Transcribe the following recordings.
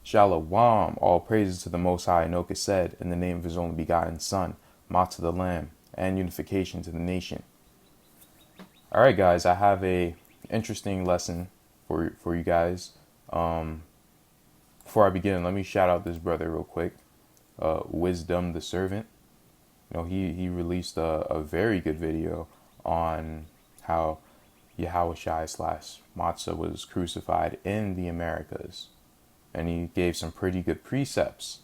Shalom, all praises to the Most High. Enoch is said, in the name of his only begotten Son, Motsah the Lamb, and unification to the nation. All right, guys, I have a interesting lesson for you guys. Before I begin, let me shout out this brother real quick, Wisdom the Servant. You know, he released a very good video on how Yahawahshi slash Motsah was crucified in the Americas. And he gave some pretty good precepts.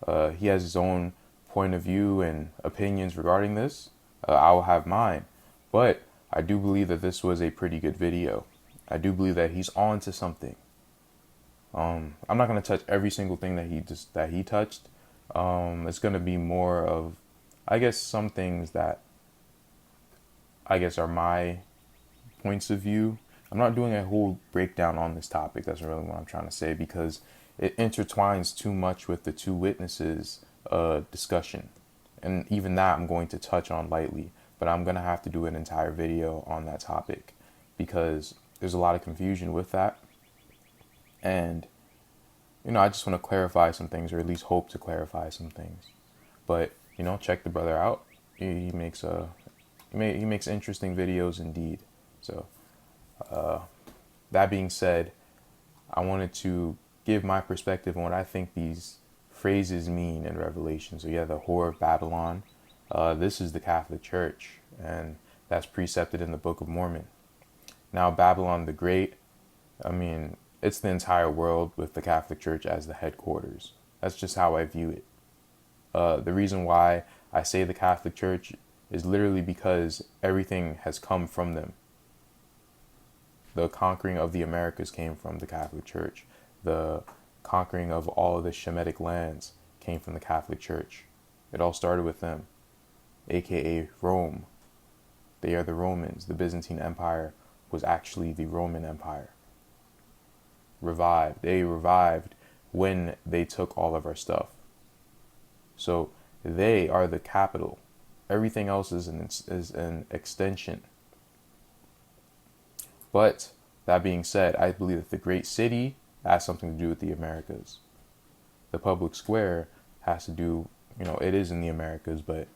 He has his own point of view and opinions regarding this. I will have mine. But I do believe that this was a pretty good video. I do believe that he's on to something. I'm not going to touch every single thing that he touched. It's going to be more of, I guess, some things that I guess are my points of view. I'm not doing a whole breakdown on this topic. That's really what I'm trying to say, because it intertwines too much with the two witnesses discussion. And even that I'm going to touch on lightly, but I'm going to have to do an entire video on that topic because there's a lot of confusion with that. And, you know, I just want to clarify some things, or at least hope to clarify some things. But, you know, check the brother out. He makes interesting videos indeed. So, that being said, I wanted to give my perspective on what I think these phrases mean in Revelation. So yeah, the whore of Babylon. This is the Catholic Church, and that's precepted in the Book of Mormon. Now, Babylon the Great, I mean, it's the entire world with the Catholic Church as the headquarters. That's just how I view it. The reason why I say the Catholic Church is literally because everything has come from them. The conquering of the Americas came from the Catholic Church. The conquering of all of the Shemitic lands came from the Catholic Church. It all started with them, aka Rome. They are the Romans. The Byzantine Empire was actually the Roman Empire. They revived when they took all of our stuff. So they are the capital. Everything else is an extension. But that being said, I believe that the great city has something to do with the Americas. The public square has to do, you know, it is in the Americas, but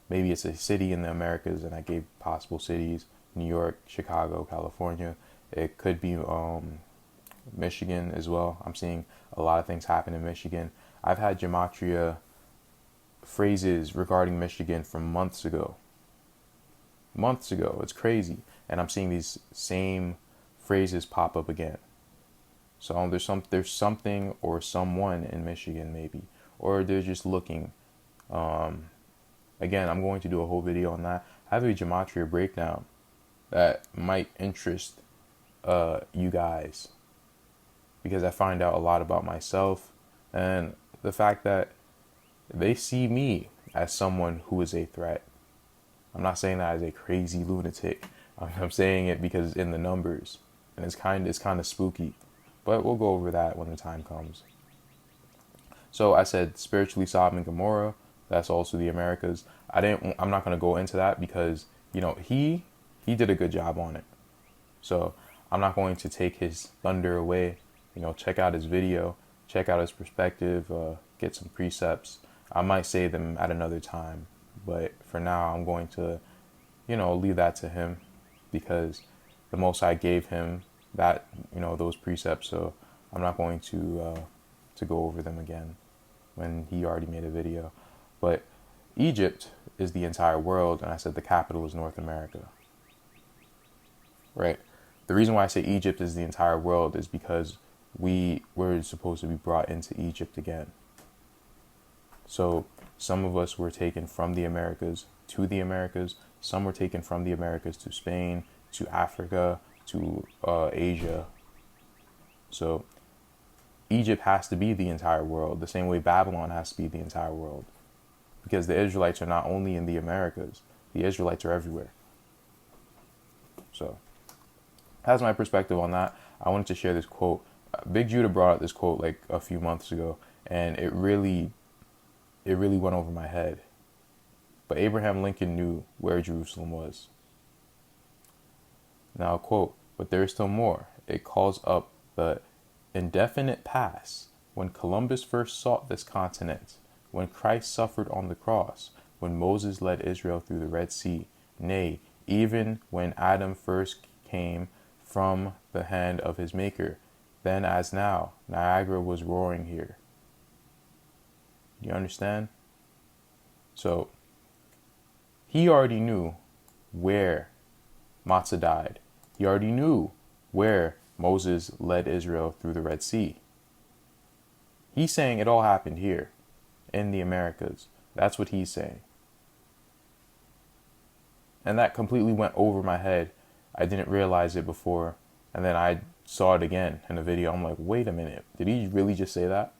maybe it's a city in the Americas, and I gave possible cities: New York, Chicago, California. It could be Michigan as well. I'm seeing a lot of things happen in Michigan. I've had gematria phrases regarding Michigan from months ago. It's crazy. And I'm seeing these same phrases pop up again. So there's something or someone in Michigan maybe, or they're just looking. Again, I'm going to do a whole video on that. I have a gematria breakdown that might interest you guys, because I find out a lot about myself and the fact that they see me as someone who is a threat. I'm not saying that as a crazy lunatic. I'm saying it because in the numbers, and it's kind of spooky, but we'll go over that when the time comes. So I said spiritually Sodom and Gomorrah. That's also the Americas. I'm not going to go into that because, you know, he did a good job on it. So I'm not going to take his thunder away. You know, check out his video, check out his perspective, get some precepts. I might say them at another time, but for now I'm going to, you know, leave that to him, because the Most High gave him that, you know, those precepts. So I'm not going to go over them again when he already made a video. But Egypt is the entire world, and I said the capital is North America. Right? The reason why I say Egypt is the entire world is because we were supposed to be brought into Egypt again. So some of us were taken from the Americas to the Americas. Some were taken from the Americas to Spain, to Africa, to Asia. So Egypt has to be the entire world, the same way Babylon has to be the entire world. Because the Israelites are not only in the Americas, the Israelites are everywhere. So that's my perspective on that. I wanted to share this quote. Big Judah brought up this quote like a few months ago, and it really went over my head. But Abraham Lincoln knew where Jerusalem was. Now, quote, but there is still more. It calls up the indefinite past When Columbus first sought this continent, when Christ suffered on the cross, when Moses led Israel through the Red Sea, nay, even when Adam first came from the hand of his Maker, then as now, Niagara was roaring here. You understand? So, he already knew where Motsah died. He already knew where Moses led Israel through the Red Sea. He's saying it all happened here in the Americas. That's what he's saying. And that completely went over my head. I didn't realize it before. And then I saw it again in a video. I'm like, wait a minute. Did he really just say that?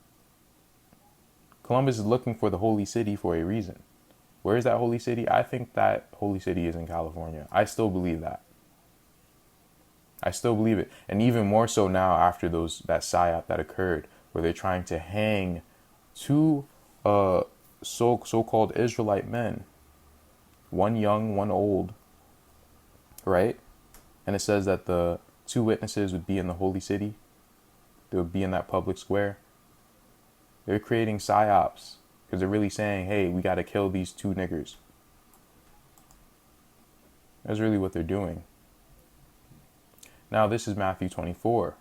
Columbus is looking for the holy city for a reason. Where is that holy city? I think that holy city is in California. I still believe that. I still believe it. And even more so now after that psyop that occurred, where they're trying to hang two so-called Israelite men. One young, one old. Right? And it says that the two witnesses would be in the holy city. They would be in that public square. They're creating psyops because they're really saying, hey, we got to kill these two niggers. That's really what they're doing. Now, this is Matthew 24.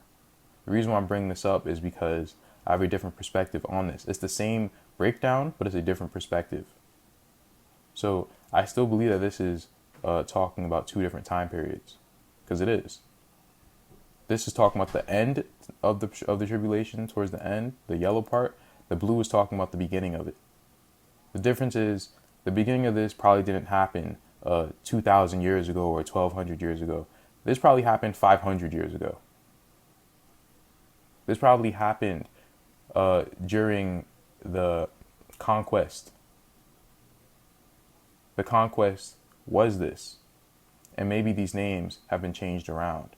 The reason why I'm bringing this up is because I have a different perspective on this. It's the same breakdown, but it's a different perspective. So I still believe that this is talking about two different time periods, because it is. This is talking about the end of the tribulation, towards the end, the yellow part. The blue is talking about the beginning of it. The difference is the beginning of this probably didn't happen 2,000 years ago or 1,200 years ago. This probably happened 500 years ago. This probably happened during the Conquest. The Conquest was this. And maybe these names have been changed around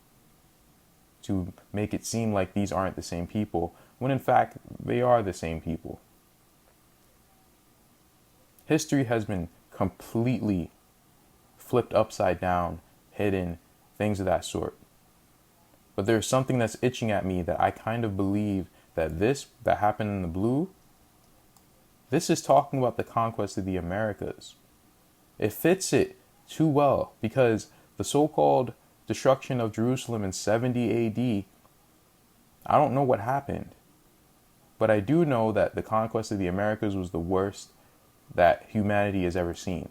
to make it seem like these aren't the same people, when in fact they are the same people. History has been completely flipped upside down, hidden, things of that sort. But there's something that's itching at me that I kind of believe that this that happened in the blue, this is talking about the conquest of the Americas. It fits it too well, because the so-called destruction of Jerusalem in 70 AD, I don't know what happened. But I do know that the conquest of the Americas was the worst that humanity has ever seen.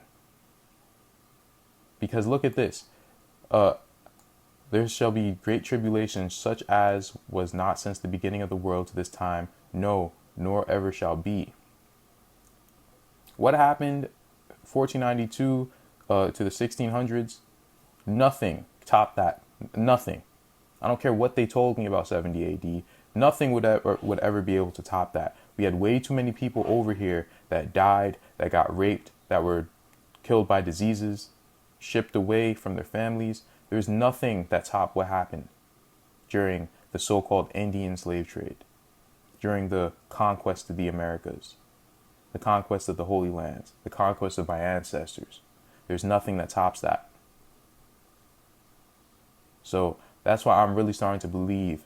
Because look at this. There shall be great tribulation, such as was not since the beginning of the world to this time, no, nor ever shall be. What happened 1492 to the 1600s? Nothing topped that. Nothing. I don't care what they told me about 70 AD. Nothing would ever be able to top that. We had way too many people over here that died, that got raped, that were killed by diseases, shipped away from their families. There's nothing that topped what happened during the so-called Indian slave trade, during the conquest of the Americas, the conquest of the Holy Lands, the conquest of my ancestors. There's nothing that tops that. So that's why I'm really starting to believe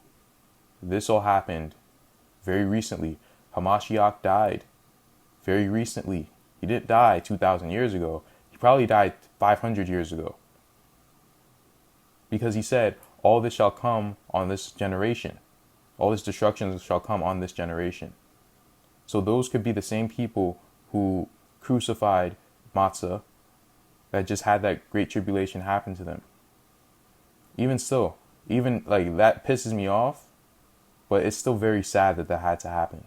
this all happened very recently. Hamashiac died very recently. He didn't die 2,000 years ago. He probably died 500 years ago. Because he said, all this shall come on this generation. All this destruction shall come on this generation. So those could be the same people who crucified Motsah, that just had that great tribulation happen to them. Even still, even like that pisses me off, but it's still very sad that had to happen.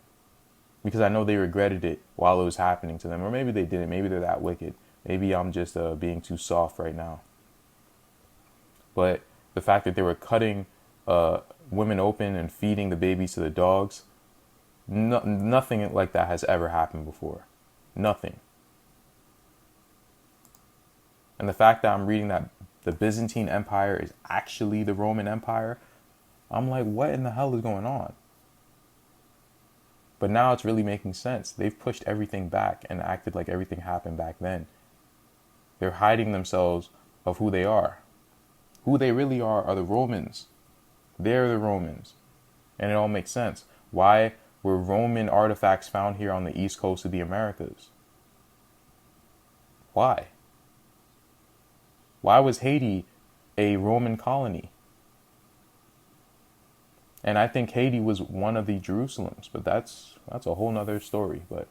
Because I know they regretted it while it was happening to them. Or maybe they didn't. Maybe they're that wicked. Maybe I'm just being too soft right now. But the fact that they were cutting women open and feeding the babies to the dogs, nothing like that has ever happened before. Nothing. And the fact that I'm reading that the Byzantine Empire is actually the Roman Empire, I'm like, what in the hell is going on? But now it's really making sense. They've pushed everything back and acted like everything happened back then. They're hiding themselves of who they are. Who they really are the Romans. They're the Romans. And it all makes sense. Why were Roman artifacts found here on the east coast of the Americas? Why? Why was Haiti a Roman colony? And I think Haiti was one of the Jerusalems, but that's a whole nother story. But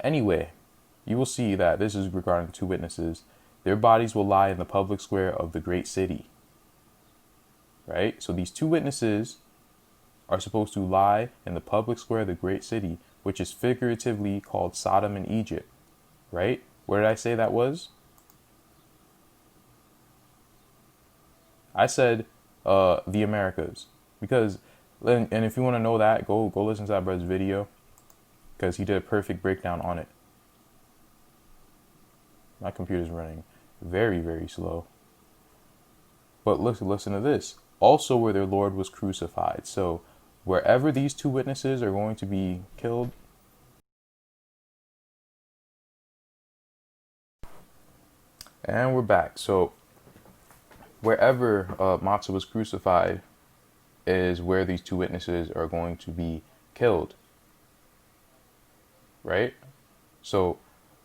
anyway, you will see that this is regarding two witnesses. Their bodies will lie in the public square of the great city. Right? So these two witnesses are supposed to lie in the public square of the great city, which is figuratively called Sodom and Egypt. Right? Where did I say that was? I said the Americas. Because, and if you want to know that, go listen to that brother's video, because he did a perfect breakdown on it. My computer's running very, very slow. But listen to this. Also where their Lord was crucified. So wherever these two witnesses are going to be killed, and we're back. So wherever Motsah was crucified is where these two witnesses are going to be killed. Right? So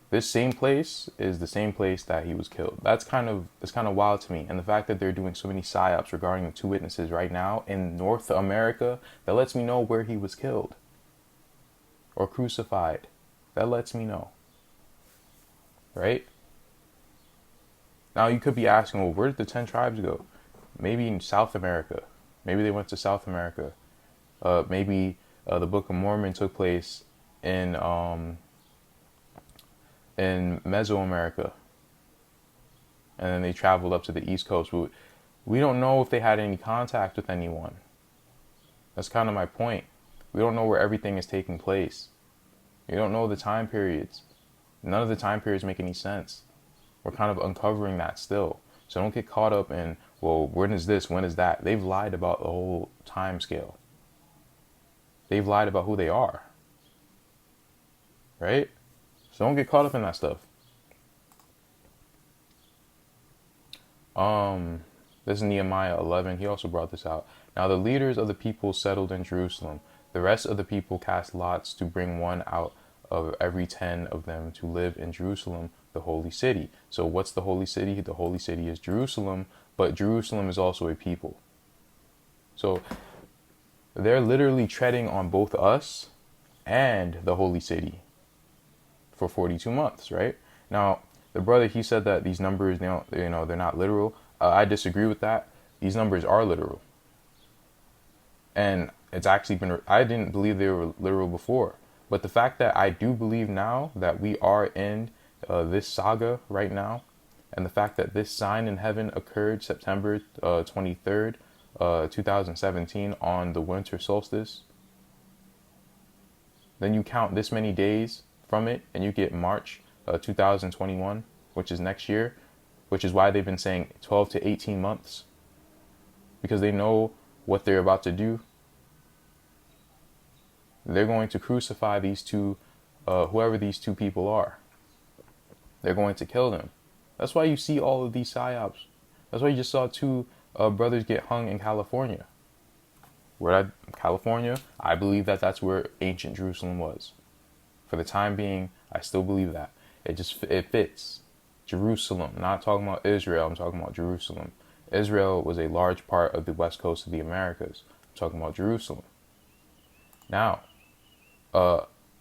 this same place is the same place that he was killed. It's kind of wild to me. And the fact that they're doing so many psyops regarding the two witnesses right now in North America, that lets me know where he was killed or crucified. That lets me know. Right? Now you could be asking, well, where did the 10 tribes go? Maybe in South America. Maybe they went to South America. Maybe the Book of Mormon took place in Mesoamerica, and then they traveled up to the East Coast. We don't know if they had any contact with anyone. That's kind of my point. We don't know where everything is taking place. We don't know the time periods. None of the time periods make any sense. We're kind of uncovering that still. So don't get caught up in, well, when is this? When is that? They've lied about the whole time scale. They've lied about who they are. Right? So don't get caught up in that stuff. This is Nehemiah 11. He also brought this out. Now the leaders of the people settled in Jerusalem. The rest of the people cast lots to bring one out of every 10 of them to live in Jerusalem, the holy city. So what's the holy city? The holy city is Jerusalem, but Jerusalem is also a people. So they're literally treading on both us and the holy city for 42 months, right? Now, the brother, he said that these numbers, they're not literal. I disagree with that. These numbers are literal. And it's actually been, I didn't believe they were literal before. But the fact that I do believe now that we are in this saga right now, and the fact that this sign in heaven occurred September 23rd, 2017 on the winter solstice, then you count this many days from it and you get March 2021, which is next year, which is why they've been saying 12 to 18 months, because they know what they're about to do. They're going to crucify these two, whoever these two people are. They're going to kill them. That's why you see all of these psyops. That's why you just saw two brothers get hung in California. California, I believe that that's where ancient Jerusalem was. For the time being, I still believe that. It fits. Jerusalem, not talking about Israel, I'm talking about Jerusalem. Israel was a large part of the west coast of the Americas. I'm talking about Jerusalem. Now,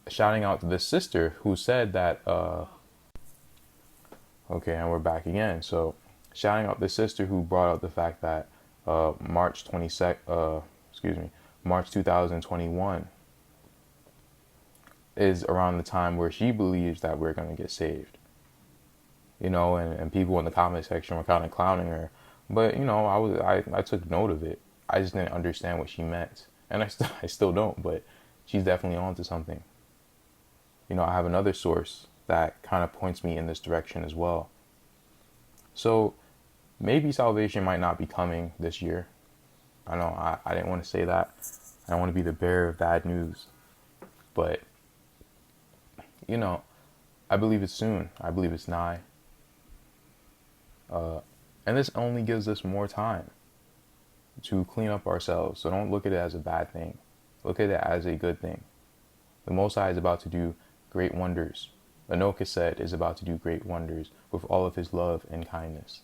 shouting out to this sister who said that, okay, and we're back again. So, shouting out the sister who brought out the fact that March 2021 is around the time where she believes that we're going to get saved. And people in the comment section were kind of clowning her. But, I took note of it. I just didn't understand what she meant. And I still don't, but she's definitely onto something. I have another source that kind of points me in this direction as well. So maybe salvation might not be coming this year. I know I didn't want to say that. I don't want to be the bearer of bad news. But, I believe it's soon. I believe it's nigh. And this only gives us more time to clean up ourselves. So don't look at it as a bad thing. Look at it as a good thing. The Most High is about to do great wonders. Enoch said is about to do great wonders with all of his love and kindness.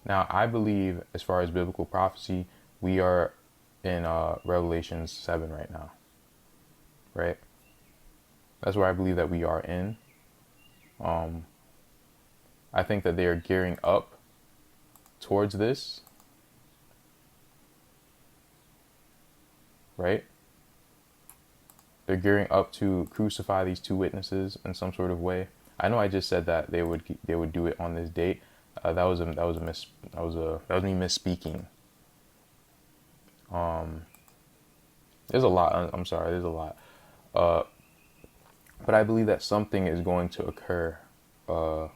Now, I believe, as far as biblical prophecy, we are in Revelation 7 right now. Right? That's where I believe that we are in. I think that they are gearing up towards this. Right? They're gearing up to crucify these two witnesses in some sort of way. I know I just said that they would do it on this date. That was me misspeaking. There's a lot. I'm sorry. There's a lot. But I believe that something is going to occur on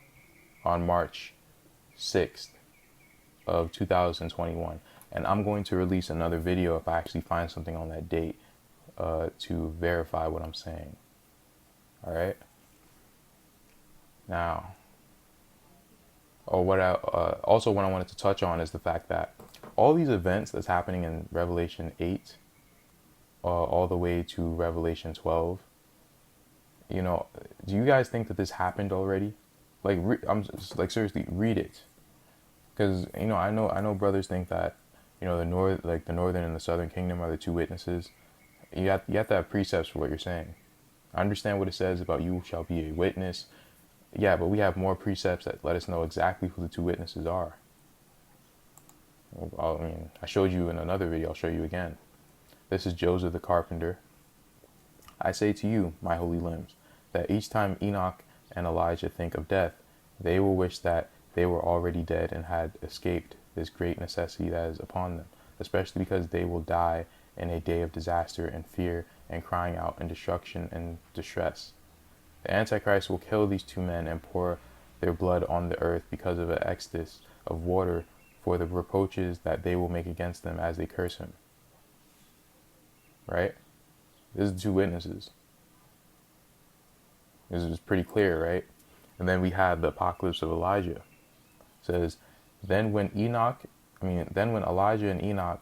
March 6th of 2021, and I'm going to release another video if I actually find something on that date to verify what I'm saying. All right. Now, what I wanted to touch on is the fact that all these events that's happening in Revelation 8, all the way to Revelation 12. You know, do you guys think that this happened already? Like, I'm just, like, seriously, read it, because I know brothers think that the northern and the southern kingdom are the two witnesses. You have to have precepts for what you're saying. I understand what it says about you shall be a witness. Yeah, but we have more precepts that let us know exactly who the two witnesses are. I showed you in another video. I'll show you again. This is Joseph the carpenter. I say to you, my holy limbs, that each time Enoch and Elijah think of death, they will wish that they were already dead and had escaped this great necessity that is upon them, especially because they will die in a day of disaster and fear and crying out and destruction and distress. The Antichrist will kill these two men and pour their blood on the earth because of an exodus of water for the reproaches that they will make against them as they curse him. Right? This is the two witnesses. This is pretty clear, right? And then we have the apocalypse of Elijah. It says, then when Elijah and Enoch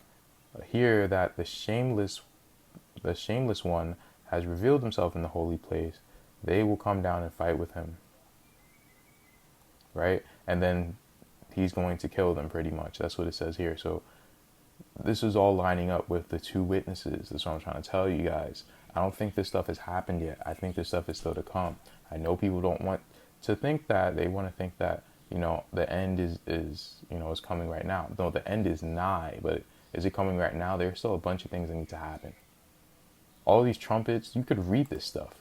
hear that the shameless one has revealed himself in the holy place, they will come down and fight with him. Right? And then he's going to kill them, pretty much. That's what it says here. So this is all lining up with the two witnesses. That's what I'm trying to tell you guys. I don't think this stuff has happened yet. I think this stuff is still to come. I know people don't want to think that. They want to think that, the end is coming right now. No, the end is nigh, but is it coming right now? There's still a bunch of things that need to happen. All these trumpets, you could read this stuff.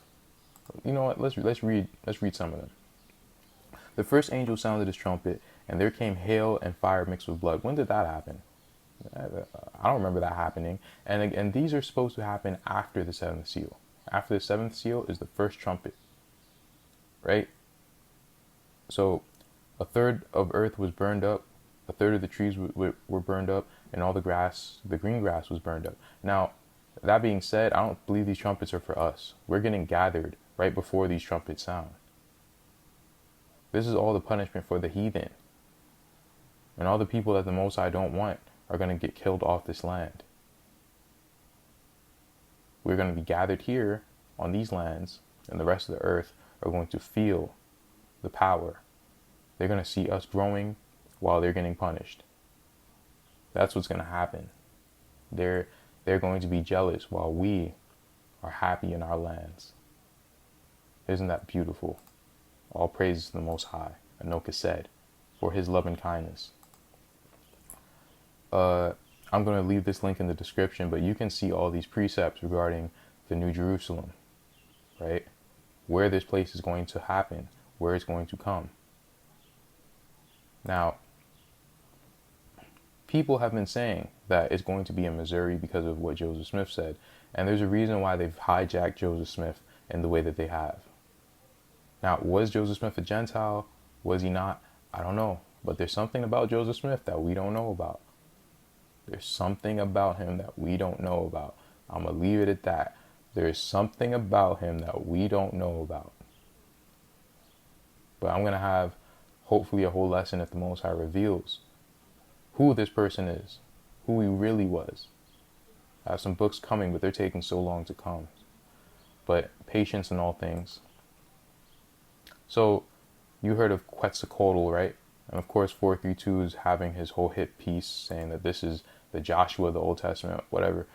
You know what? Let's read some of them. The first angel sounded his trumpet, and there came hail and fire mixed with blood. When did that happen? I don't remember that happening. And these are supposed to happen after the seventh seal. After the seventh seal is the first trumpet. Right? So a third of earth was burned up. A third of the trees were burned up, and all the green grass was burned up. Now, that being said, I don't believe these trumpets are for us. We're getting gathered right before these trumpets sound. This is all the punishment for the heathen. And all the people that the Most High don't want are going to get killed off this land. We're going to be gathered here on these lands, and the rest of the earth are going to feel the power. They're going to see us growing while they're getting punished. That's what's going to happen. They're going to be jealous while we are happy in our lands. Isn't that beautiful? All praises to the Most High, Enoch said, for his love and kindness. I'm going to leave this link in the description, but you can see all these precepts regarding the New Jerusalem, right? Where this place is going to happen, where it's going to come. Now, people have been saying that it's going to be in Missouri because of what Joseph Smith said. And there's a reason why they've hijacked Joseph Smith in the way that they have. Now, was Joseph Smith a Gentile? Was he not? I don't know. But there's something about Joseph Smith that we don't know about. There's something about him that we don't know about. I'm going to leave it at that. There's something about him that we don't know about. But I'm going to have, hopefully, a whole lesson if the Most High reveals who this person is, who he really was. I have some books coming, but they're taking so long to come. But patience in all things. So you heard of Quetzalcoatl, right? And of course, 432 is having his whole hit piece saying that this is the Joshua of the Old Testament, whatever.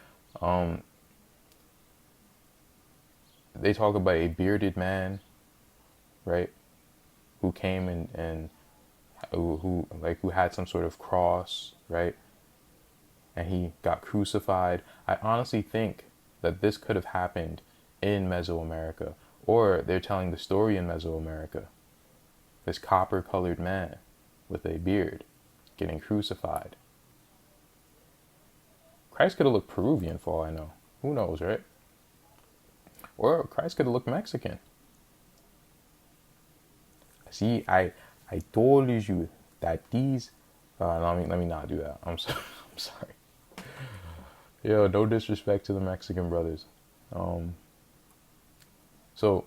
They talk about a bearded man, right? Who came and who had some sort of cross, right? And he got crucified. I honestly think that this could have happened in Mesoamerica, or they're telling the story in Mesoamerica. This copper-colored man with a beard getting crucified. Christ could have looked Peruvian for all I know. Who knows, right? Or Christ could have looked Mexican. See, I told you that these. Let me not do that. I'm sorry. I'm sorry. Yo, no disrespect to the Mexican brothers. So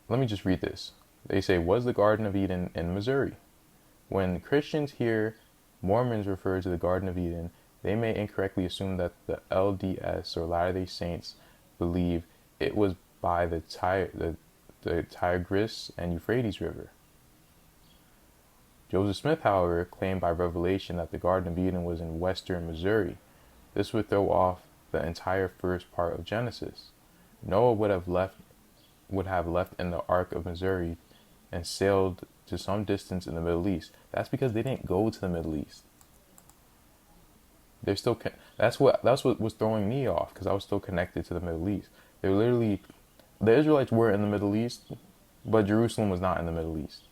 let me just read this. They say, was the Garden of Eden in Missouri? When Christians hear Mormons refer to the Garden of Eden, they may incorrectly assume that the LDS or Latter-day Saints believe it was by the Tigris and Euphrates River. Joseph Smith, however, claimed by revelation that the Garden of Eden was in western Missouri. This would throw off the entire first part of Genesis. Noah would have left in the Ark of Missouri and sailed to some distance in the Middle East. That's because they didn't go to the Middle East. They're still that's what was throwing me off, because I was still connected to the Middle East. The Israelites were in the Middle East, but Jerusalem was not in the Middle East.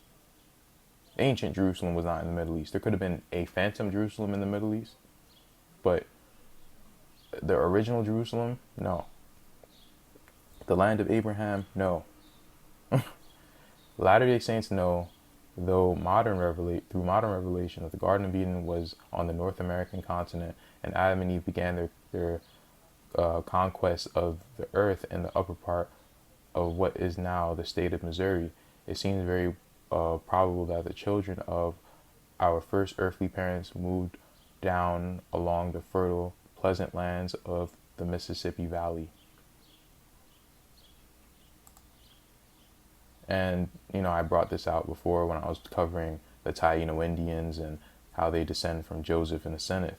Ancient Jerusalem was not in the Middle East. There could have been a phantom Jerusalem in the Middle East, but the original Jerusalem, no. The land of Abraham, no. Latter-day Saints know, though through modern revelation, that the Garden of Eden was on the North American continent, and Adam and Eve began their conquest of the earth in the upper part of what is now the state of Missouri. It seems very probable that the children of our first earthly parents moved down along the fertile, pleasant lands of the Mississippi Valley. And, I brought this out before when I was covering the Taino Indians and how they descend from Joseph and the Seneth.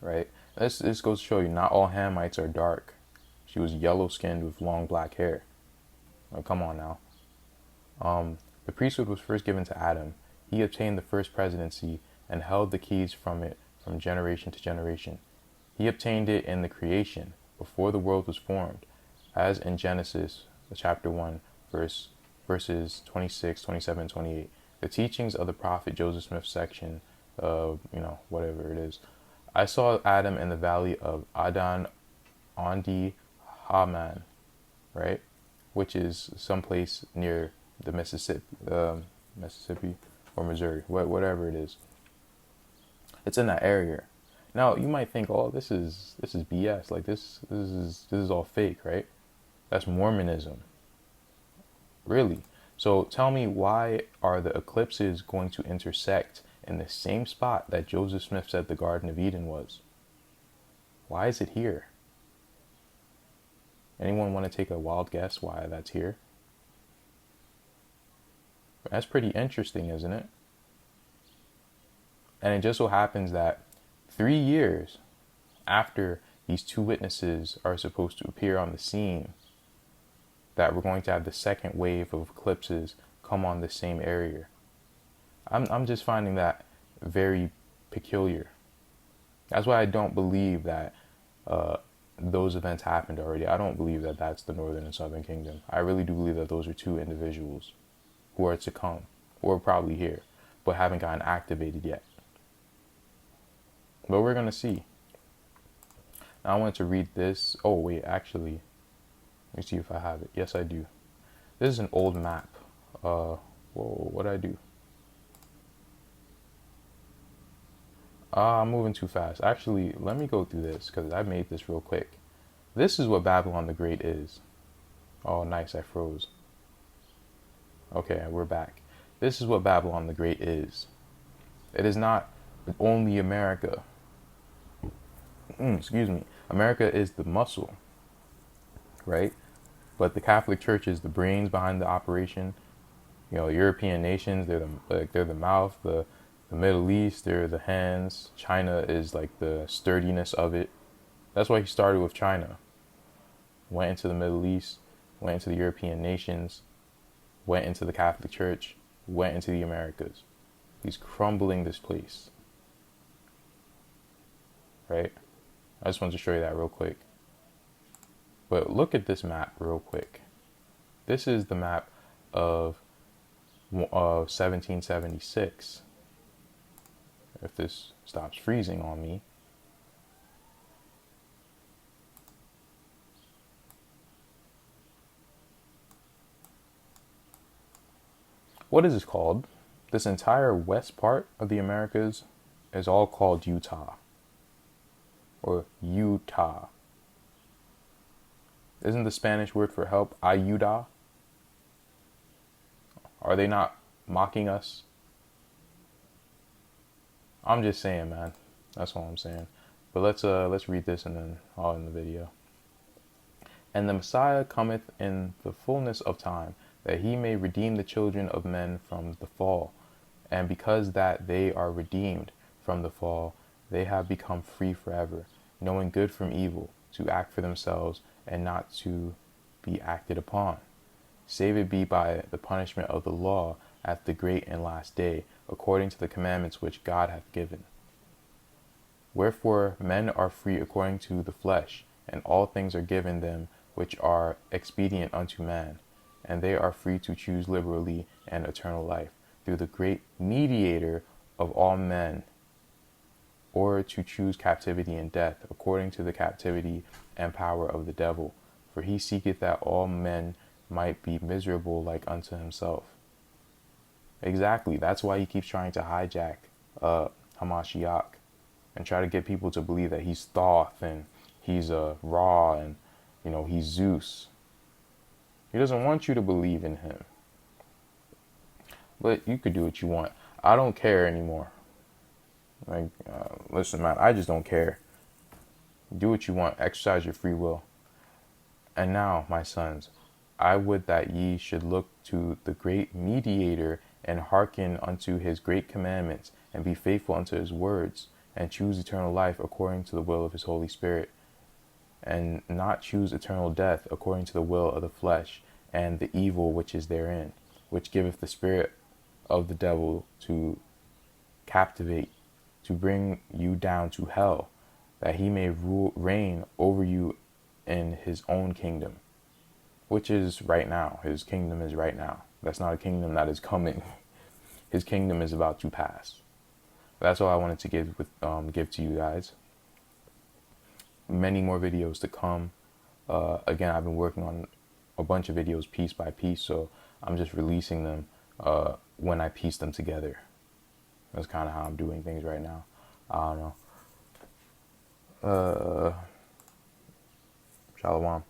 Right? This goes to show you, not all Hamites are dark. She was yellow-skinned with long black hair. Oh, come on now. The priesthood was first given to Adam. He obtained the first presidency and held the keys from it from generation to generation. He obtained it in the creation, before the world was formed, as in Genesis chapter 1, verses 26, 27, 28. The teachings of the prophet Joseph Smith section, whatever it is. I saw Adam in the valley of Adan Ondi Haman, right? Which is someplace near the Mississippi or Missouri, whatever it is. It's in that area. Now you might think, oh, this is BS. Like this is all fake, right? That's Mormonism. Really? So tell me, why are the eclipses going to intersect in the same spot that Joseph Smith said the Garden of Eden was? Why is it here? Anyone want to take a wild guess why that's here? That's pretty interesting, isn't it? And it just so happens that 3 years after these two witnesses are supposed to appear on the scene, that we're going to have the second wave of eclipses come on the same area. I'm just finding that very peculiar. That's why I don't believe that those events happened already. I don't believe that that's the Northern and Southern Kingdom. I really do believe that those are two individuals who are to come, who are probably here, but haven't gotten activated yet. But we're going to see. Now I want to read this. Oh, wait, actually, let me see if I have it. Yes, I do. This is an old map. Whoa, what'd I do? I'm moving too fast. Actually, let me go through this because I made this real quick. This is what Babylon the Great is. Oh, nice, I froze. Okay, we're back. This is what Babylon the Great is. It is not only America. excuse me, America is the muscle, right? But the Catholic Church is the brains behind the operation. You know, European nations, they're the mouth. The Middle East, they're the hands. China is like the sturdiness of it. That's why he started with China. Went into the Middle East, went into the European nations, went into the Catholic Church, went into the Americas. He's crumbling this place, right? I just wanted to show you that real quick. But look at this map real quick. This is the map of 1776. If this stops freezing on me. What is this called? This entire west part of the Americas is all called Utah. Or Utah. Isn't the Spanish word for help ayuda? Are they not mocking us? I'm just saying, man. That's all I'm saying. But let's read this and then I'll end the video. And the Messiah cometh in the fullness of time, that he may redeem the children of men from the fall. And because that they are redeemed from the fall, they have become free forever, knowing good from evil, to act for themselves and not to be acted upon, save it be by the punishment of the law at the great and last day, according to the commandments which God hath given. Wherefore men are free according to the flesh, and all things are given them which are expedient unto man, and they are free to choose liberally and eternal life, through the great mediator of all men, or to choose captivity and death, according to the captivity and power of the devil. For he seeketh that all men might be miserable like unto himself. Exactly. That's why he keeps trying to hijack Hamashiac and try to get people to believe that he's Thoth and he's Ra and, you know, he's Zeus. He doesn't want you to believe in him. But you could do what you want. I don't care anymore. Like, listen, man, I just don't care. Do what you want. Exercise your free will. And now, my sons, I would that ye should look to the great mediator and hearken unto his great commandments, and be faithful unto his words, and choose eternal life according to the will of his Holy Spirit, and not choose eternal death according to the will of the flesh, and the evil which is therein, which giveth the spirit of the devil to captivate, to bring you down to hell, that he may reign over you in his own kingdom, which is right now. His kingdom is right now. That's not a kingdom that is coming. His kingdom is about to pass. That's all I wanted to give to you guys. Many more videos to come. Again, I've been working on a bunch of videos piece by piece, so I'm just releasing them when I piece them together. That's kind of how I'm doing things right now. I don't know. Shalom.